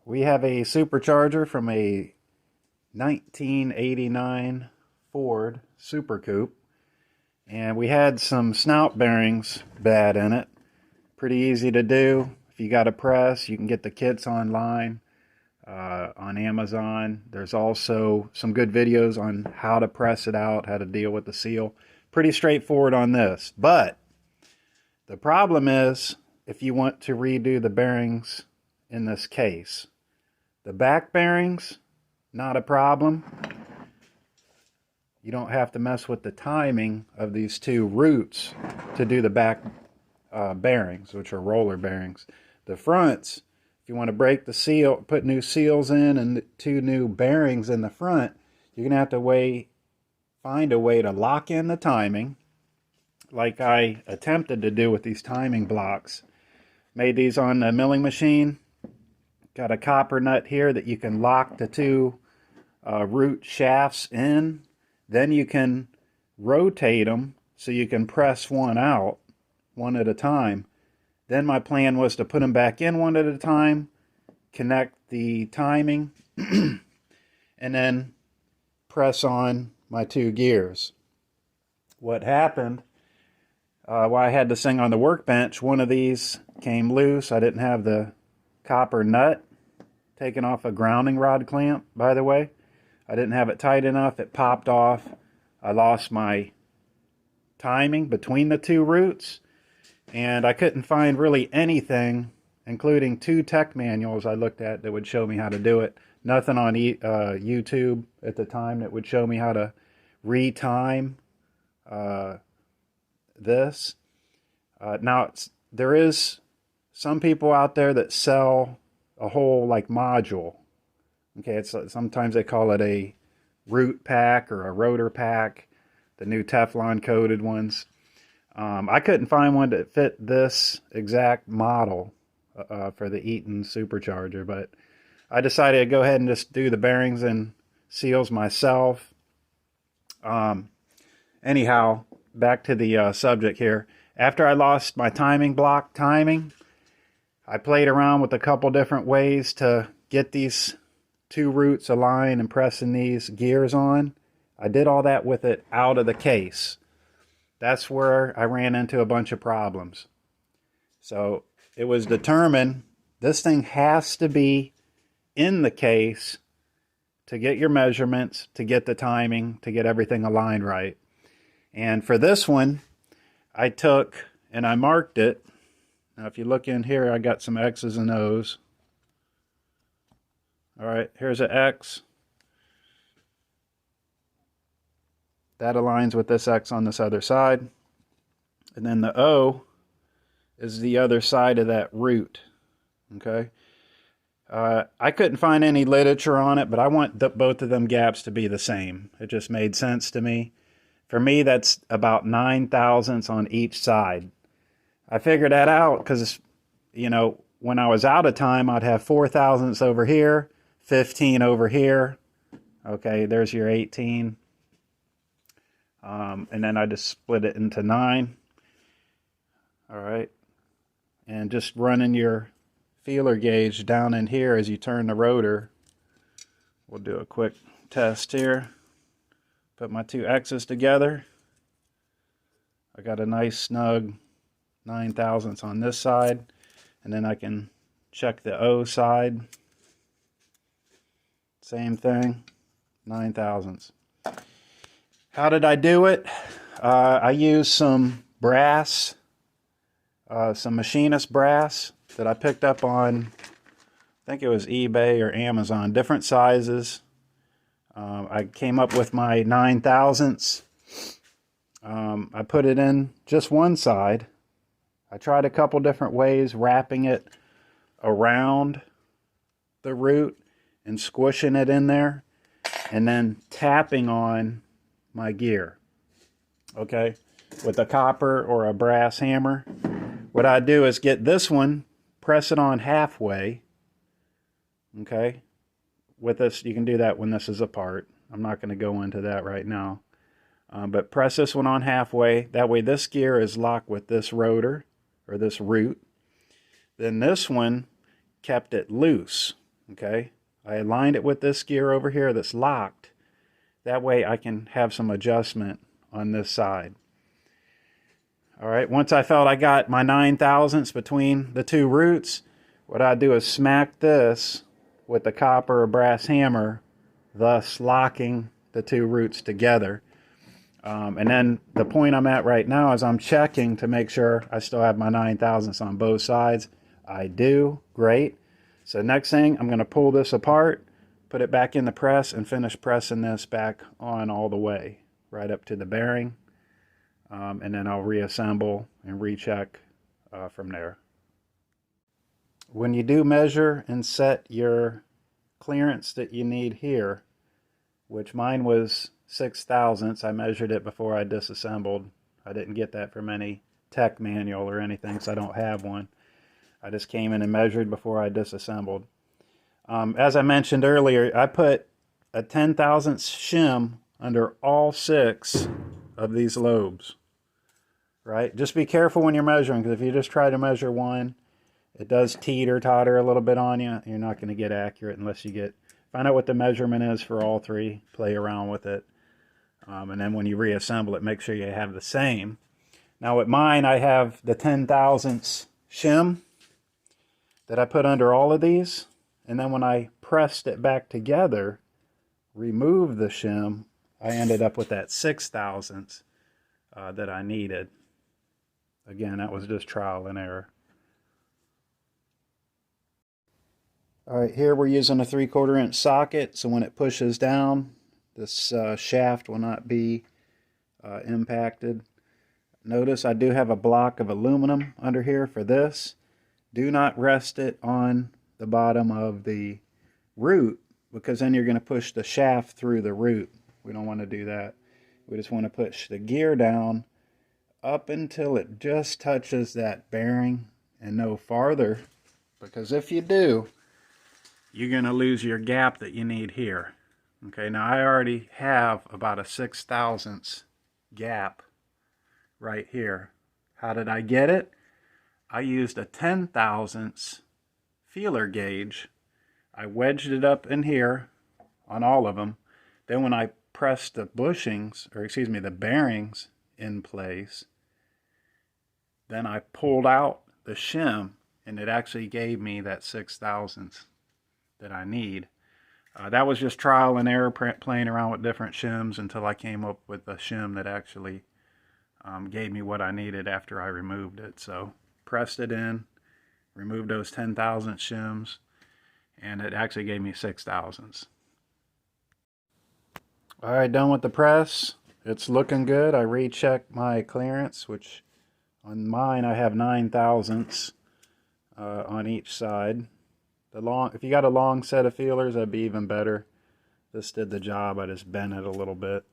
We have a supercharger from a 1989 Ford Supercoupe, and we had some snout bearings bad in it. Pretty easy to do. If you got a press, you can get the kits online on Amazon. There's also some good videos on how to press it out, how to deal with the seal. Pretty straightforward on this, but the problem is if you want to redo the bearings in this case. The back bearings, not a problem. You don't have to mess with the timing of these two roots to do the back bearings, which are roller bearings. The fronts, if you want to break the seal, put new seals in and two new bearings in the front, you're going to have to find a way to lock in the timing, like I attempted to do with these timing blocks. Made these on the milling machine. Got a copper nut here that you can lock the two root shafts in. Then you can rotate them so you can press one out, one at a time. Then my plan was to put them back in one at a time, connect the timing, and then press on my two gears. What happened, while I had this thing on the workbench, one of these came loose. I didn't have the copper nut taken off a grounding rod clamp, by the way. I didn't have it tight enough. It popped off. I lost my timing between the two roots, and I couldn't find really anything, including two tech manuals I looked at that would show me how to do it. Nothing on YouTube at the time that would show me how to retime this. Now, there is some people out there that sell a whole like module. Okay, it's sometimes they call it a root pack or a rotor pack, the new Teflon coated ones. I couldn't find one that fit this exact model for the Eaton Supercharger, but I decided to go ahead and just do the bearings and seals myself. Anyhow, back to the subject here. After I lost my timing block timing, I played around with a couple different ways to get these two roots aligned and pressing these gears on. I did all that with it out of the case. That's where I ran into a bunch of problems. So it was determined this thing has to be in the case to get your measurements, to get the timing, to get everything aligned right. And for this one, I took and I marked it. Now if you look in here, I got some X's and O's. All right, here's an X. That aligns with this X on this other side. And then the O is the other side of that root. Okay. I couldn't find any literature on it, but I want both of them gaps to be the same. It just made sense to me. For me, that's about 9 thousandths on each side. I figured that out because, you know, when I was out of time, I'd have 4 thousandths over here, 15 over here. Okay, there's your 18. And then I just split it into 9. All right. And just running your feeler gauge down in here as you turn the rotor. We'll do a quick test here. Put my two X's together. I got a nice snug 9 thousandths on this side. And then I can check the O side. Same thing, 9 thousandths. How did I do it? I used some brass, some machinist brass that I picked up on, I think it was eBay or Amazon, different sizes. I came up with my 9 thousandths. I put it in just one side. I tried a couple different ways, wrapping it around the root and squishing it in there, and then tapping on my gear, okay, with a copper or a brass hammer. What I do is get this one, press it on halfway, okay. With this, you can do that when this is apart. I'm not going to go into that right now. But press this one on halfway. That way this gear is locked with this rotor, or this root. Then this one kept it loose. Okay, I aligned it with this gear over here that's locked. That way I can have some adjustment on this side. All right, once I felt I got my 9/1000ths between the two roots, what I do is smack this with the copper or brass hammer, thus locking the two roots together. And then the point I'm at right now is I'm checking to make sure I still have my 9/1000ths on both sides. I do. Great. So next thing, I'm going to pull this apart, put it back in the press, and finish pressing this back on all the way, right up to the bearing. And then I'll reassemble and recheck from there. When you do measure and set your clearance that you need here, which mine was 6/1000ths, I measured it before I disassembled. I didn't get that from any tech manual or anything, so I don't have one. I just came in and measured before I disassembled. As I mentioned earlier, I put a 10/1000ths shim under all 6 of these lobes. Right? Just be careful when you're measuring, because if you just try to measure one, it does totter a little bit on you. You're not going to get accurate unless you find out what the measurement is for all 3, play around with it. And then when you reassemble it, make sure you have the same. Now with mine, I have the 10/1000ths shim that I put under all of these. And then when I pressed it back together, removed the shim, I ended up with that 6/1000ths that I needed. Again, that was just trial and error. All right, here we're using a 3/4 inch socket, so when it pushes down, this shaft will not be impacted. Notice I do have a block of aluminum under here for this. Do not rest it on the bottom of the root, because then you're going to push the shaft through the root. We don't want to do that. We just want to push the gear down up until it just touches that bearing and no farther, because if you do, you're going to lose your gap that you need here. Okay, now I already have about a 6/1000ths gap right here. How did I get it? I used a 10/1000ths feeler gauge. I wedged it up in here on all of them. Then when I pressed the bushings, or excuse me, the bearings in place, then I pulled out the shim, and it actually gave me that 6/1000ths that I need. That was just trial and error, playing around with different shims until I came up with a shim that actually gave me what I needed after I removed it. So pressed it in, removed those 10/1000 shims, and it actually gave me 6/1000ths. All right, done with the press. It's looking good. I rechecked my clearance, which on mine I have 9/1000ths on each side. If you got a long set of feelers, that'd be even better. This did the job. I just bent it a little bit.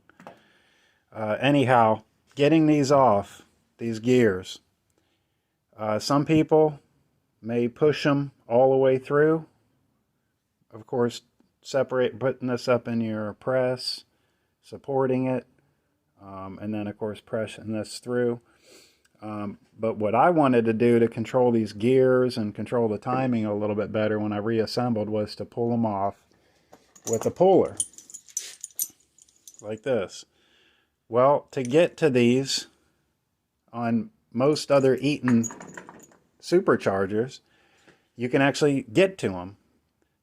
Anyhow, getting these off, these gears. Some people may push them all the way through. Of course, putting this up in your press, supporting it, and then of course pressing this through. But what I wanted to do to control these gears and control the timing a little bit better when I reassembled was to pull them off with a puller, like this. Well, to get to these on most other Eaton Superchargers, you can actually get to them.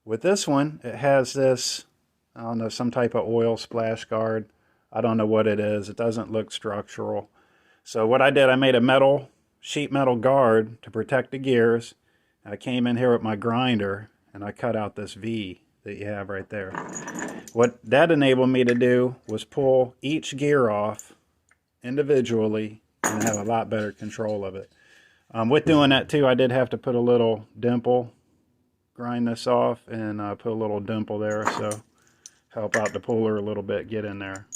With this one, it has this, I don't know, some type of oil splash guard. I don't know what it is. It doesn't look structural. So what I did, I made a sheet metal guard to protect the gears. I came in here with my grinder and I cut out this V that you have right there. What that enabled me to do was pull each gear off individually and have a lot better control of it. With doing that too, I did have to put a little dimple, grind this off and put a little dimple there, so help out the puller a little bit, get in there.